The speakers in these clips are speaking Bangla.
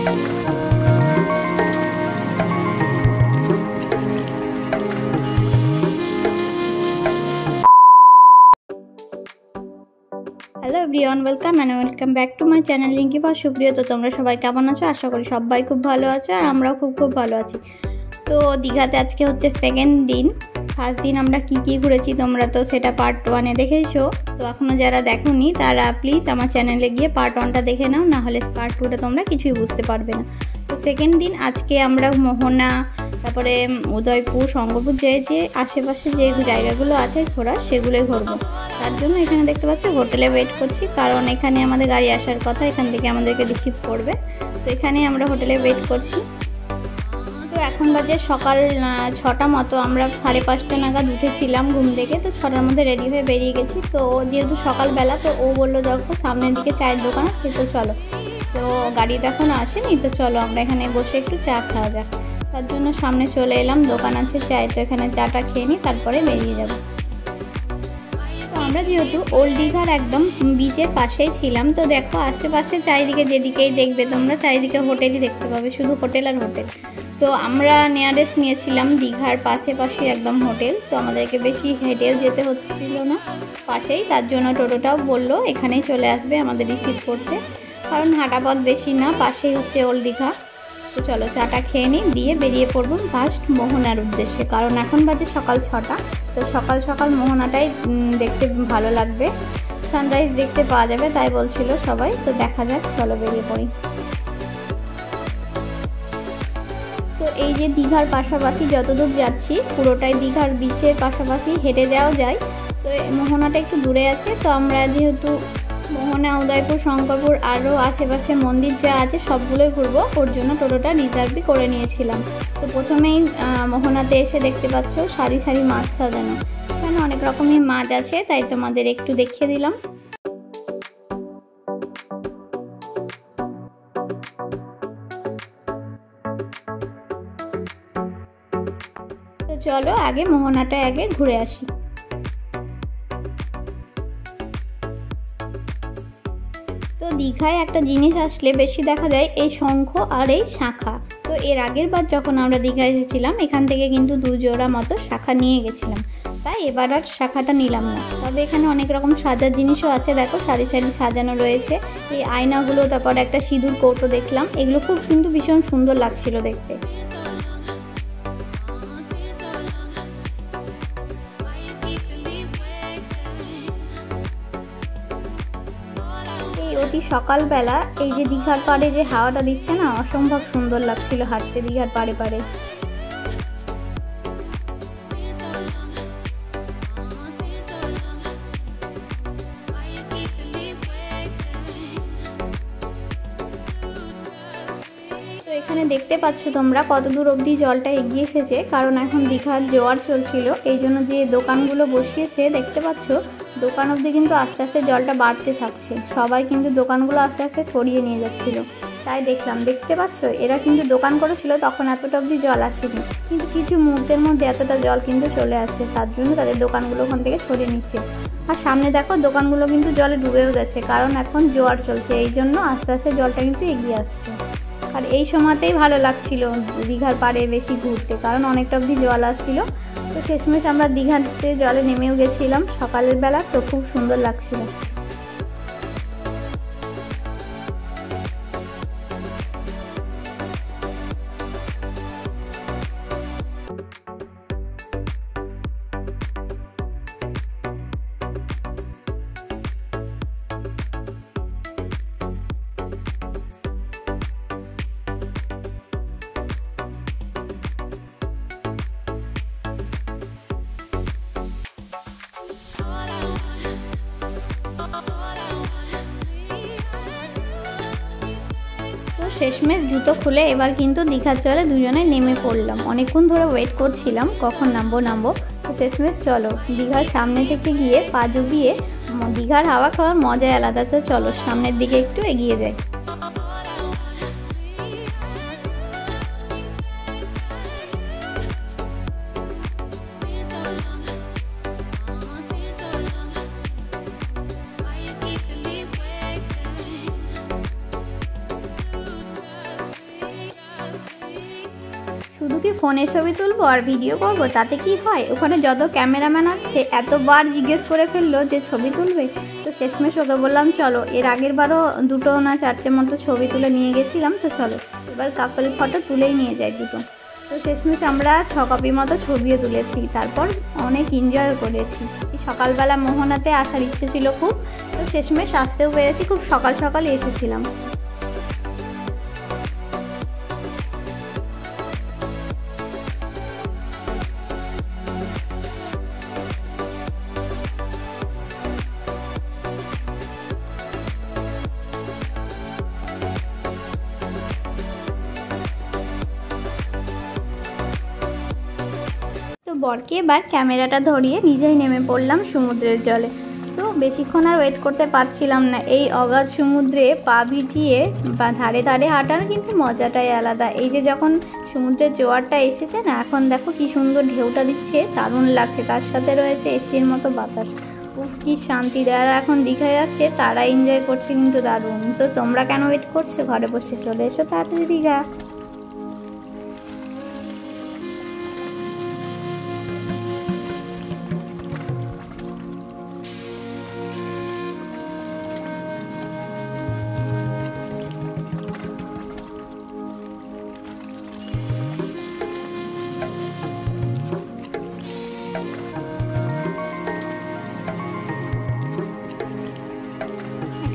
Hello everyone, welcome back to my channel Linki বা সুপ্রিয়। তো তোমরা সবাই কেমন আছো? আশা করি সবাই খুব ভালো আছে আর আমরাও খুব ভালো আছি। তো দীঘাতে আজকে হচ্ছে সেকেন্ড দিন। ফার্স্ট দিন আমরা কি ঘুরেছি তোমরা তো সেটা পার্ট 1-এ দেখেছো। তো এখনও যারা দেখোনি তারা প্লিজ আমার চ্যানেলে গিয়ে পার্ট 1টা দেখে নাও, নাহলে পার্ট 2টা তোমরা কিছুই বুঝতে পারবে না। তো সেকেন্ড দিন আজকে আমরা মোহনা, তারপরে উদয়পুর, শঙ্করপুর যে আশেপাশে যে জায়গাগুলো আছে ঘোরার সেগুলোই ঘুরবো। তার জন্য এখানে দেখতে পাচ্ছি হোটেলে ওয়েট করছি, কারণ এখানে আমাদের গাড়ি আসার কথা, এখান থেকে আমাদেরকে রিসিভ করবে। তো এখানে আমরা হোটেলে ওয়েট করছি। তো এখন বাজে সকাল 6টা মতো। আমরা 5:30 নাগাদ উঠেছিলাম ঘুম থেকে। তো 6টার মধ্যে রেডি হয়ে বেরিয়ে গেছি। তো যেহেতু সকালবেলা, তো ও বললো দেখো সামনের দিকে চায়ের দোকান আছে, তো চলো। তো গাড়িটা এখন আসেনি, তো চলো আমরা এখানে বসে একটু চা খাওয়া যাক। তার জন্য সামনে চলে এলাম, দোকান আছে চায়, তো এখানে চাটা খেয়ে নিই, তারপরে বেরিয়ে যাব। তো আমরা যেহেতু ওল্ড দীঘার একদম বিচের পাশেই ছিলাম, তো দেখো আশেপাশে চারিদিকে যেদিকেই দেখবে তোমরা চারিদিকে হোটেলই দেখতে পাবে, শুধু হোটেল আর হোটেল। তো আমরা নিয়ারেস্ট নিয়েছিলাম দীঘার পাশে একদম হোটেল। তো আমাদেরকে বেশি হেঁটেও যেতে হচ্ছিল না, পাশেই। তার জন্য টোটোটাও বললো এখানেই চলে আসবে আমাদের রিসিভ করতে, কারণ হাঁটা পথ বেশি না, পাশেই হচ্ছে ওল্ড দীঘা। তো চলো চাটা খেয়ে নিই, দিয়ে বেরিয়ে পড়বো ফার্স্ট মোহনার উদ্দেশ্যে, কারণ এখন বাজে সকাল 6টা। তো সকাল সকাল মোহনাটাই দেখতে ভালো লাগবে, সানরাইজ দেখতে পাওয়া যাবে, তাই বলছিল সবাই। তো দেখা যাক, চলো বেরিয়ে পড়ি। তো এই যে দীঘার পাশাপাশি যতদূর যাচ্ছি পুরোটাই দীঘার বিচের পাশাপাশি, হেঁটে যাওয়া যায়। তো মোহনাটা একটু দূরে আছে। তো আমরা যেহেতু মোহনা, উদয়পুর, শঙ্করপুর আরও আশেপাশে মন্দির যা আছে সবগুলোই ঘুরবো, ওর জন্য টোটোটা রিজার্ভই করে নিয়েছিলাম। তো প্রথমেই মোহনাতে এসে দেখতে পাচ্ছ সারি সারি মাছ সাজানো, এখানে অনেক রকমের মাছ আছে, তাই তোমাদের একটু দেখিয়ে দিলাম। তো চলো আগে মোহনাটা ঘুরে আসি। তো দীঘায় একটা জিনিস আসলে বেশি দেখা যায় এই শঙ্খ আর এই শাঁখা। তো এর আগের বার যখন আমরা দীঘায় এসেছিলাম এখান থেকে কিন্তু 2 জোড়া মতো শাঁখা নিয়ে গেছিলাম, তাই এবার আর শাঁখাটা নিলাম না। তবে এখানে অনেক রকম সাজার জিনিসও আছে, দেখো সারি সারি সাজানো রয়েছে এই আয়নাগুলো, তারপর একটা সিঁদুর কৌটো দেখলাম, এগুলো খুব কিন্তু ভীষণ সুন্দর লাগছিল দেখতে। অতি সকালবেলা এই যে দীঘার পাড়ে যে হাওয়াটা দিচ্ছে না, অসম্ভব সুন্দর লাগছিল হাঁটতে দীঘার পাড়ে। তো এখানে দেখতে পাচ্ছ তোমরা কত দূর অবধি জলটা এগিয়ে এসেছে, কারণ এখন দীঘার জোয়ার চলছিল, এই জন্য যে দোকানগুলো বসিয়েছে দেখতে পাচ্ছ দোকান অবধি কিন্তু আস্তে আস্তে জলটা বাড়তে থাকছে। সবাই কিন্তু দোকানগুলো আস্তে আস্তে সরিয়ে নিয়ে যাচ্ছিল, তাই দেখলাম। দেখতে পাচ্ছ এরা কিন্তু দোকান করেছিল তখন এতটা অবধি জল আসেনি, কিন্তু কিছু মুহূর্তের মধ্যে এতটা জল কিন্তু চলে আসছে, তার জন্য তাদের দোকানগুলো ওখান থেকে সরিয়ে নিচ্ছে। আর সামনে দেখো দোকানগুলো কিন্তু জলে ডুবেও গেছে, কারণ এখন জোয়ার চলছে, এই জন্য আস্তে আস্তে জলটা কিন্তু এগিয়ে আসছে। আর এই সময়তেই ভালো লাগছিল দীঘার পাড়ে বেশি ঘুরতে, কারণ অনেকটা অবধি জল আসছিল। তো শেষমেশ আমরা দীঘাতে জলে নেমেও গেছিলাম সকালের বেলা, তো খুব সুন্দর লাগছিল। শেষমেশ জুতো খুলে এবার কিন্তু দীঘার জলে দুজনে নেমে পড়লাম। অনেকক্ষণ ধরে ওয়েট করছিলাম কখন নামবো। তো শেষমেশ চলো দীঘার সামনে থেকে গিয়ে পা ডুবিয়ে দীঘার হাওয়া খাওয়ার মজাই আলাদা। তো চলো সামনের দিকে একটু এগিয়ে যাই। শুধু কি ফোনে ছবি তুলবো আর ভিডিও করবো, তাতে কি হয়? ওখানে যত ক্যামেরাম্যান আছে এতবার জিজ্ঞেস করে ফেললো যে ছবি তুলবে। তো শেষমেশ ওকে বললাম চলো, এর আগের বারও 2 না 4টে মতো ছবি তুলে নিয়ে গেছিলাম, তো চলো এবার কাপল ফটো তুলেই নিয়ে যাই 2। তো শেষমেশ আমরা 6 কপি মতো ছবিও তুলেছি, তারপর অনেক এনজয় করেছি। সকালবেলা মোহনাতে আসার ইচ্ছে ছিল খুব, তো শেষমেশ আসতেও পেরেছি, খুব সকাল সকাল এসেছিলাম। তো বরকে এবার ক্যামেরাটা ধরিয়ে নিজেই নেমে পড়লাম সমুদ্রের জলে। তো বেশিক্ষণ আর ওয়েট করতে পারছিলাম না। এই অগাধ সমুদ্রে পা ভিজিয়ে বা ধারে ধারে হাঁটার কিন্তু মজাটাই আলাদা। এই যে যখন সমুদ্রের জোয়ারটা এসেছে না, এখন দেখো কি সুন্দর ঢেউটা দিচ্ছে, দারুণ লাগছে। তার সাথে রয়েছে এসির মতো বাতাস, উফ কি শান্তি। যারা এখন দীঘায় যাচ্ছে তারা এনজয় করছে কিন্তু দারুণ। তো তোমরা কেন ওয়েট করছো? ঘরে বসে চলে এসো তাড়াতাড়ি দীঘা।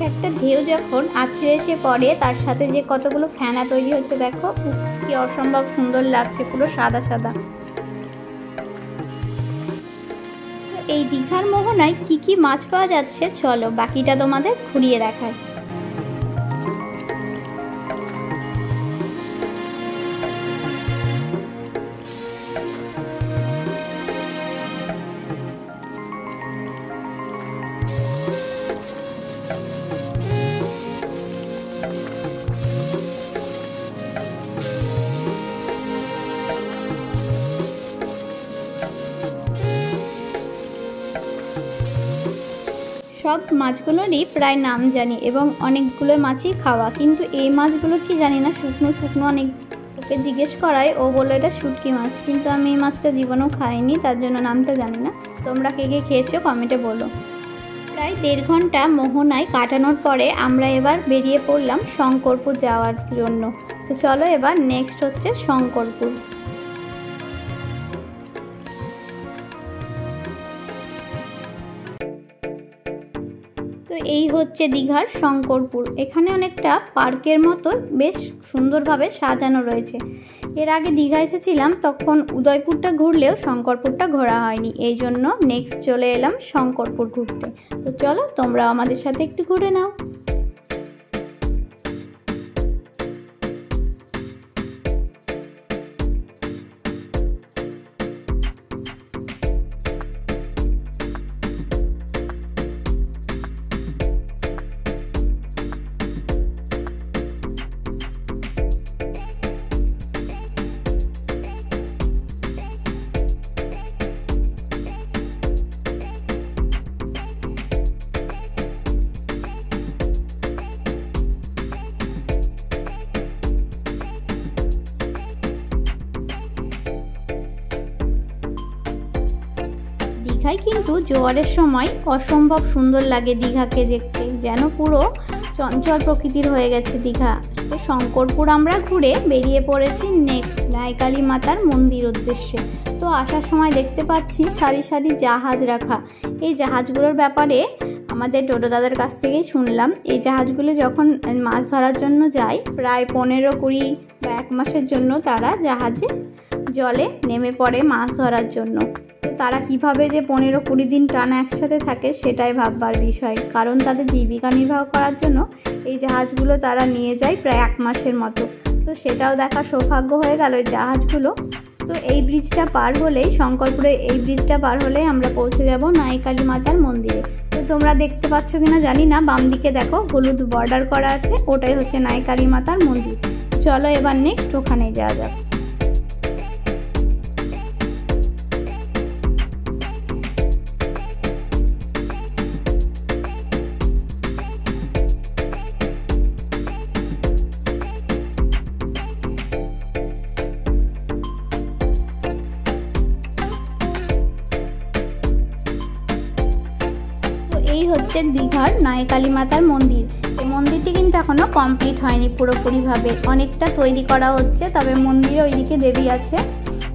একটা ঢেউ যখন আছড়ে এসে পড়ে, তার সাথে যে কতগুলো ফেনা তৈরি হচ্ছে দেখো, কি অসম্ভব সুন্দর লাগছে, পুরো সাদা সাদা। এই দীঘার মোহনায় কি কি মাছ পাওয়া যাচ্ছে চলো বাকিটা তোমাদের ঘুরিয়ে দেখায়। সব মাছগুলোরই প্রায় নাম জানি এবং অনেকগুলো মাছই খাওয়া, কিন্তু এই মাছগুলো কি জানি না, শুকনো শুকনো। অনেক ওকে জিজ্ঞেস করায়, ও বললো এটা শুটকি মাছ, কিন্তু আমি এই মাছটা জীবনেও খাইনি, তার জন্য নামটা জানি না। তোমরা কে কে খেয়েছো কমেন্টে বলো। প্রায় 1.5 ঘন্টা মোহনায় কাটানোর পরে আমরা এবার বেরিয়ে পড়লাম শঙ্করপুর যাওয়ার জন্য। তো চলো এবার নেক্সট হচ্ছে শঙ্করপুর। তো এই হচ্ছে দীঘার শঙ্করপুর। এখানে অনেকটা পার্কের মতো বেশ সুন্দরভাবে সাজানো রয়েছে। এর আগে দীঘা এসেছিলাম, তখন উদয়পুরটা ঘুরলেও শঙ্করপুরটা ঘোরা হয়নি, এই জন্য নেক্সট চলে এলাম শঙ্করপুর ঘুরতে। তো চলো তোমরা আমাদের সাথে একটু ঘুরে নাও। দীঘায় কিন্তু জোয়ারের সময় অসম্ভব সুন্দর লাগে দীঘাকে দেখতে, যেন পুরো চঞ্চল প্রকৃতির হয়ে গেছে দীঘা। তো শঙ্করপুর আমরা ঘুরে বেরিয়ে পড়েছি নেক্সট নাইকালী মাতার মন্দির উদ্দেশ্যে। তো আসার সময় দেখতে পাচ্ছি সারি সারি জাহাজ রাখা। এই জাহাজগুলোর ব্যাপারে আমাদের টোটো দাদার কাছ থেকেই শুনলাম। এই জাহাজগুলো যখন মাছ ধরার জন্য যায়, প্রায় 15-20 বা 1 মাসের জন্য তারা জাহাজে জলে নেমে পড়ে মাছ ধরার জন্য। তো তারা কিভাবে যে 15-20 দিন টানা একসাথে থাকে সেটাই ভাববার বিষয়, কারণ তাদের জীবিকা নির্বাহ করার জন্য এই জাহাজগুলো তারা নিয়ে যায় প্রায় 1 মাসের মতো। তো সেটাও দেখা সৌভাগ্য হয়ে গেল এই জাহাজগুলো। তো এই ব্রিজটা পার হলেই, শঙ্করপুরের এই ব্রিজটা পার হলেই আমরা পৌঁছে যাব নাইকালী মাতার মন্দিরে। তো তোমরা দেখতে পাচ্ছ কিনা জানি না, বাম দিকে দেখো হলুদ বর্ডার করা আছে, ওটাই হচ্ছে নাইকালী মাতার মন্দির। চলো এবার নেক্সট ওখানে যাওয়া যাক। হচ্ছে দীঘার নাইকালী মাতার মন্দির। এই মন্দিরটি কিন্তু এখনও কমপ্লিট হয়নি পুরোপুরিভাবে, অনেকটা তৈরি করা হচ্ছে, তবে মন্দিরে ওইদিকে দেবী আছে,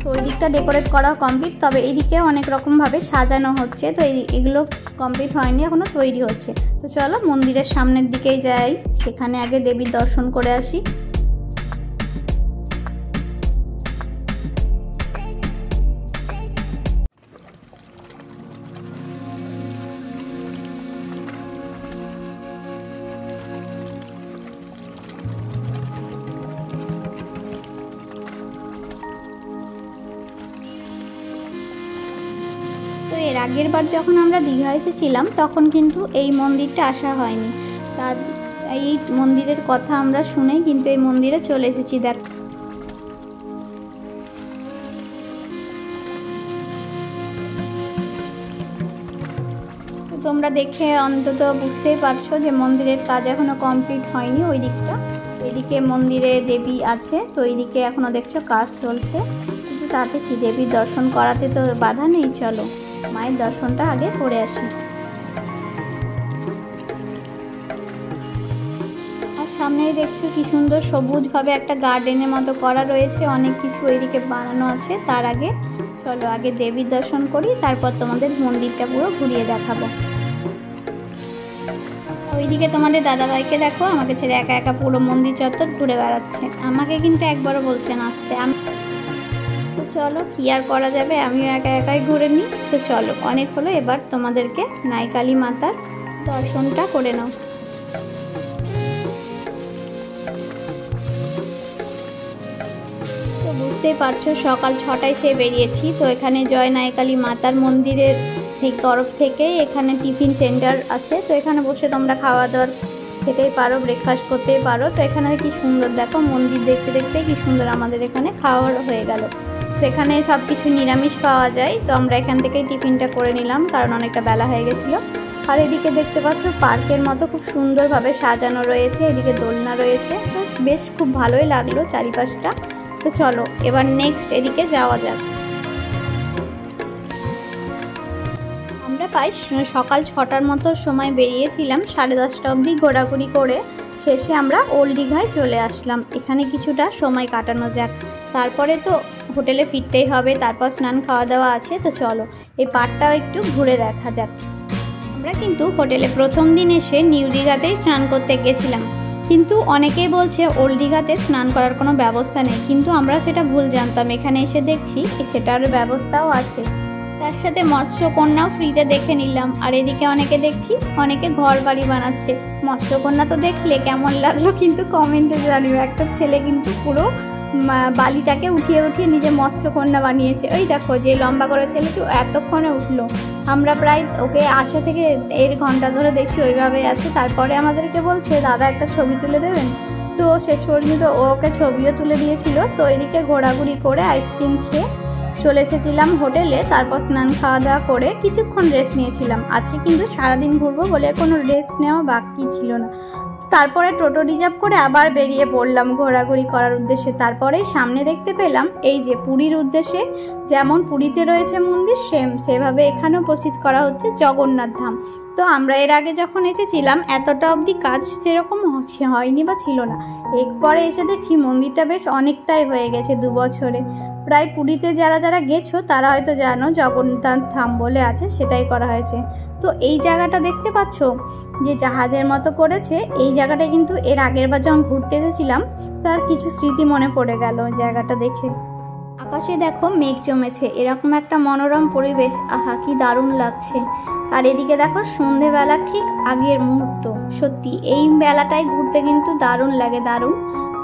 তো ওই দিকটা ডেকোরেট করা কমপ্লিট, তবে এইদিকে অনেক রকমভাবে সাজানো হচ্ছে। তো এগুলো কমপ্লিট হয়নি, এখনও তৈরি হচ্ছে। তো চলো মন্দিরের সামনের দিকেই যাই, সেখানে আগে দেবীর দর্শন করে আসি। তো এর আগের বার যখন আমরা দীঘা এসেছিলাম তখন কিন্তু এই মন্দিরটা আসা হয়নি, তার এই মন্দিরের কথা আমরা শুনেই কিন্তু এই মন্দিরে চলে এসেছি। দেখ তোমরা দেখে অন্তত বুঝতেই পারছো যে মন্দিরের কাজ এখনো কমপ্লিট হয়নি। ওই দিকটা, ওইদিকে মন্দিরে দেবী আছে, তো এইদিকে এখনো দেখছো কাজ চলছে, কিন্তু তাতে কি দেবীর দর্শন করাতে তো বাধা নেই। চলো মায়ের দর্শনটা আগে করে আসি। আর সামনেই দেখছো কি সুন্দর সবুজভাবে একটা গার্ডেনের মতো করা রয়েছে, অনেক কিছু ওইদিকে বানানো আছে। তার আগে চলো আগে দেবীর দর্শন করি, তারপর তোমাদের মন্দিরটা পুরো ঘুরিয়ে দেখাবো। ওইদিকে তোমাদের দাদাভাইকে দেখো আমাকে ছেড়ে একা একা পুরো মন্দির চত্বর ঘুরে বেড়াচ্ছে, আমাকে কিন্তু একবারও বলছে না আসতে। তো চলো কি আর করা যাবে, আমিও একা একাই ঘুরে নিই। তো চলো অনেক হলো, এবার তোমাদেরকে নাইকালী মাতার দর্শনটা করে নাও। তো বুঝতেই পারছো সকাল 6টায় সে বেরিয়েছি। তো এখানে জয় নাইকালী মাতার মন্দিরের ঠিক তরফ থেকেই এখানে টিফিন সেন্টার আছে, তো এখানে বসে তোমরা খাওয়া দাওয়ার খেতেই পারো, ব্রেকফাস্ট করতেই পারো। তো এখানে কি সুন্দর দেখো, মন্দির দেখতে দেখতে কি সুন্দর আমাদের এখানে খাওয়া হয়ে গেল। তো এখানে সব কিছু নিরামিষ পাওয়া যায়, তো আমরা এখান থেকেই টিফিনটা করে নিলাম, কারণ অনেকটা বেলা হয়ে গেছিলো। আর এদিকে দেখতে পাচ্ছ পার্কের মতো খুব সুন্দরভাবে সাজানো রয়েছে, এদিকে দোলনা রয়েছে, তো বেশ খুব ভালোই লাগলো চারিপাশটা। তো চলো এবার নেক্সট এদিকে যাওয়া যাক। আমরা প্রায় সকাল 6টার মতো সময় বেরিয়েছিলাম, 10:30 অবধি ঘোরাঘুরি করে শেষে আমরা ওল্ড দীঘায় চলে আসলাম। এখানে কিছুটা সময় কাটানো যাক, তারপরে তো হোটেলে ফিরতেই হবে, তারপর স্নান খাওয়া দাওয়া আছে। তো চলো এই পার্কটাও একটু ঘুরে দেখা যাক। আমরা কিন্তু হোটেলে প্রথম দিন এসে নিউ দীঘাতেই স্নান করতে গেছিলাম, কিন্তু অনেকেই বলছে ওল্ড দীঘাতে স্নান করার কোনো ব্যবস্থা নেই, কিন্তু আমরা সেটা ভুল জানতাম। এখানে এসে দেখছি সেটার ব্যবস্থাও আছে, তার সাথে মৎস্যকন্যাও ফ্রিতে দেখে নিলাম। আর এদিকে অনেকে দেখছি অনেকে ঘর বাড়ি বানাচ্ছে। মৎস্যকন্যা তো দেখলে কেমন লাগলো কিন্তু কমেন্টে জানিও। একটা ছেলে কিন্তু পুরো বালিটাকে উঠিয়ে উঠিয়ে নিজে মৎস্যকন্যা বানিয়েছে। ওই দেখো যে লম্বা করে ছেলেটি এতক্ষণে উঠলো, আমরা প্রায় ওকে 80 থেকে 1 ঘন্টা ধরে দেখছি ওইভাবে আছে। তারপরে আমাদেরকে বলছে দাদা একটা ছবি তুলে দেবেন, তো শেষ পর্যন্ত ওকে ছবিও তুলে দিয়েছিল। তো এদিকে ঘোরাঘুরি করে আইসক্রিম খেয়ে চলে এসেছিলাম হোটেলে, তারপর স্নান খাওয়া দাওয়া করে কিছুক্ষণ রেস্ট নিয়েছিলাম। আজকে কিন্তু সারাদিন ঘুরবো বলে কোনো রেস্ট নেওয়া বাকি ছিল না। তারপরে টোটো রিজার্ভ করে আবার বেরিয়ে পড়লাম ঘোরাঘুরি করার উদ্দেশ্যে। তারপরে সামনে দেখতে পেলাম এই যে পুরীর উদ্দেশ্যে, যেমন পুরীতে রয়েছে মন্দির সেভাবে এখানেও প্রস্তুত করা হচ্ছে জগন্নাথ ধাম। তো আমরা এর আগে যখন এসেছিলাম এতটা অবধি কাজ সেরকম হয়নি বা ছিল না, এরপরে এসে দেখছি মন্দিরটা বেশ অনেকটাই হয়ে গেছে 2 বছরে। প্রায় পুরীতে যারা যারা গেছো তারা হয়তো জানো জগন্নাথ ধাম বলে আছে, সেটাই করা হয়েছে। তো এই জায়গাটা দেখতে পাচ্ছ যে জাহাজের মতো করেছে, এই জায়গাটা কিন্তু এর আগের বার যখন ঘুরতে এসেছিলাম তার কিছু স্মৃতি মনে পড়ে গেল জায়গাটা দেখে। আকাশে দেখো মেঘ জমেছে, এরকম একটা মনোরম পরিবেশ, আহা কি দারুণ লাগছে। আর এদিকে দেখো সন্ধেবেলা ঠিক আগের মুহূর্ত, সত্যি এই বেলাটাই ঘুরতে কিন্তু দারুণ লাগে, দারুণ।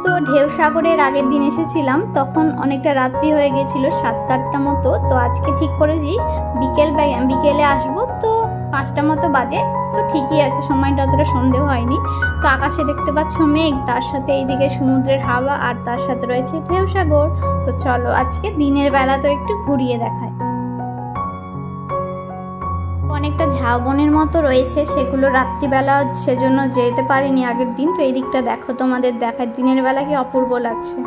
তো ঢেউসাগরের আগের দিন এসেছিলাম, তখন অনেকটা রাত্রি হয়ে গেছিলো, 7-8টা মতো। তো আজকে ঠিক করেছি বিকেলে আসবো, তো 5টা মতো বাজে, তো ঠিকই আছে, সময়টা অতটা সন্দেহ হয়নি। তো আকাশে দেখতে পাচ্ছ মেঘ, তার সাথে এইদিকে সমুদ্রের হাওয়া, আর তার সাথে রয়েছে ঢেউসাগর। তো চলো আজকে দিনের বেলা তো একটু ঘুরিয়ে দেখায়। অনেকটা ঝাউবনের মতো রয়েছে, সেগুলো রাত্রিবেলা সেজন্য যেতে পারিনি আগের দিন। তো এই দিকটা দেখো, তোমাদের দেখায় দিনের বেলা কি অপূর্ব লাগছে।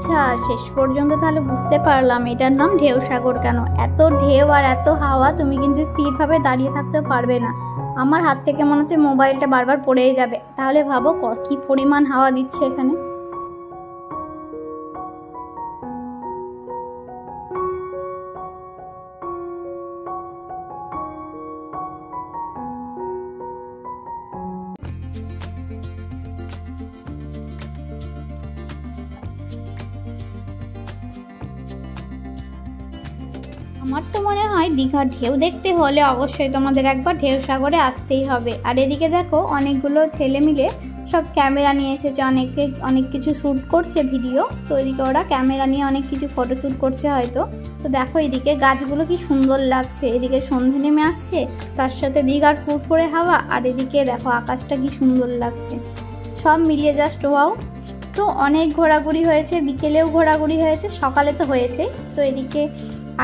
আচ্ছা, শেষ পর্যন্ত তাহলে বুঝতে পারলাম এটার নাম ঢেউ সাগর কেন। এত ঢেউ আর এত হাওয়া, তুমি কিন্তু স্থিরভাবে দাঁড়িয়ে থাকতে পারবে না। আমার হাত থেকে মনে হচ্ছে মোবাইলটা বারবার পড়েই যাবে। তাহলে ভাবো কি পরিমাণ হাওয়া দিচ্ছে এখানে। আমার তো মনে হয় দীঘার ঢেউ দেখতে হলে অবশ্যই তোমাদের একবার ঢেউ সাগরে আসতেই হবে। আর এদিকে দেখো অনেকগুলো ছেলে মিলে সব ক্যামেরা নিয়ে এসেছে, অনেক কিছু শ্যুট করছে ভিডিও। তো এদিকে ওরা ক্যামেরা নিয়ে অনেক কিছু ফটো শ্যুট করছে হয়তো। তো দেখো এদিকে গাছগুলো কি সুন্দর লাগছে, এদিকে সন্ধে নেমে আসছে, তার সাথে দীঘার ফুট করে হাওয়া, আর এদিকে দেখো আকাশটা কি সুন্দর লাগছে। সব মিলিয়ে জাস্ট ওয়াও। তো অনেক ঘোরাঘুরি হয়েছে, বিকেলেও ঘোরাঘুরি হয়েছে, সকালে তো হয়েছে। তো এদিকে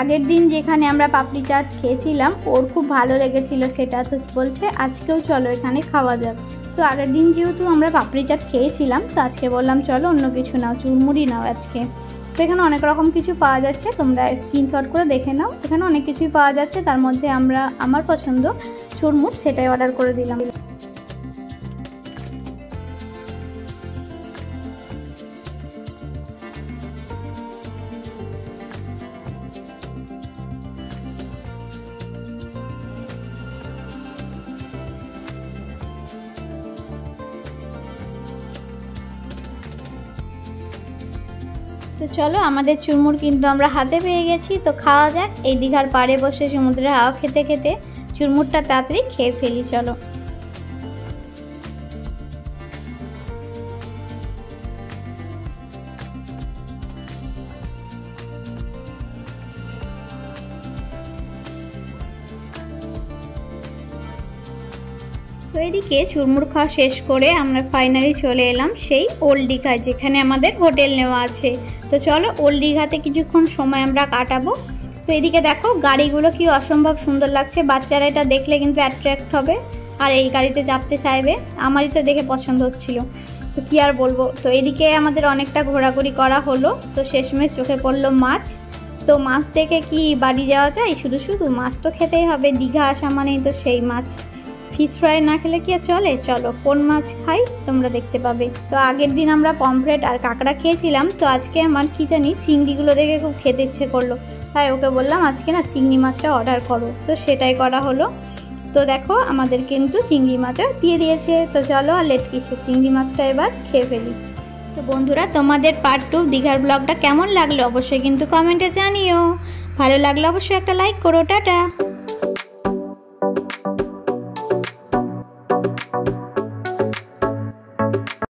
আগের দিন যেখানে আমরা পাপড়ি চাট খেয়েছিলাম ওর খুব ভালো লেগেছিল, সেটা তো বলছে আজকেও চলো এখানে খাওয়া যাক। তো আগের দিন যেহেতু আমরা পাপড়ি চাট খেয়েছিলাম, তো আজকে বললাম চলো অন্য কিছু নাও, চুরমুড়ি নাও আজকে। তো এখানে অনেক রকম কিছু পাওয়া যাচ্ছে, তোমরা স্ক্রিনশট করে দেখে নাও। এখানে অনেক কিছুই পাওয়া যাচ্ছে, তার মধ্যে আমার পছন্দ চুরমুট, সেটাই অর্ডার করে দিলাম। তো চলো আমাদের চুরমুর কিন্তু আমরা হাতে পেয়ে গেছি, তো খাওয়া যাক। এই দীঘার পাড়ে বসে সমুদ্রের হাওয়া খেতে খেতে চুরমুরটা তাড়াতাড়ি খেয়ে ফেলি চলো। তো এদিকে চুরমুর খাওয়া শেষ করে আমরা ফাইনালি চলে এলাম সেই ওল্ড দীঘায়, যেখানে আমাদের হোটেল নেওয়া আছে। তো চলো ওল্ড দীঘাতে কিছুক্ষণ সময় আমরা কাটাবো। তো এদিকে দেখো গাড়িগুলো কি অসম্ভব সুন্দর লাগছে, বাচ্চারা এটা দেখলে কিন্তু অ্যাট্রাক্ট হবে আর এই গাড়িতে চাপতে চাইবে। আমারই তো দেখে পছন্দ হচ্ছিল, তো কী আর বলবো। তো এদিকে আমাদের অনেকটা ঘোরাঘুরি করা হলো। তো শেষমেশ চোখে পড়লো মাছ। তো মাছ দেখে কি বাড়ি যাওয়া যায়, শুধু শুধু মাছ তো খেতেই হবে, দীঘা আসা মানেই তো সেই মাছ। ফিশ ফ্রাই না খেলে কি আর চলে। চলো কোন মাছ খাই তোমরা দেখতে পাবে। তো আগের দিন আমরা পমফ্রেট আর কাঁকড়া খেয়েছিলাম, তো আজকে আমার কি জানি চিংড়িগুলো দেখে খুব খেতে ইচ্ছে করলো, তাই ওকে বললাম আজকে না চিংড়ি মাছটা অর্ডার করো। তো সেটাই করা হলো। তো দেখো আমাদের কিন্তু চিংড়ি মাছও দিয়ে দিয়েছে। তো চলো আর লেট কিসে, চিংড়ি মাছটা এবার খেয়ে ফেলি। তো বন্ধুরা তোমাদের পার্ট 2 দীঘার ব্লগটা কেমন লাগলো অবশ্যই কিন্তু কমেন্টে জানিও। ভালো লাগলে অবশ্যই একটা লাইক করো। টাটা।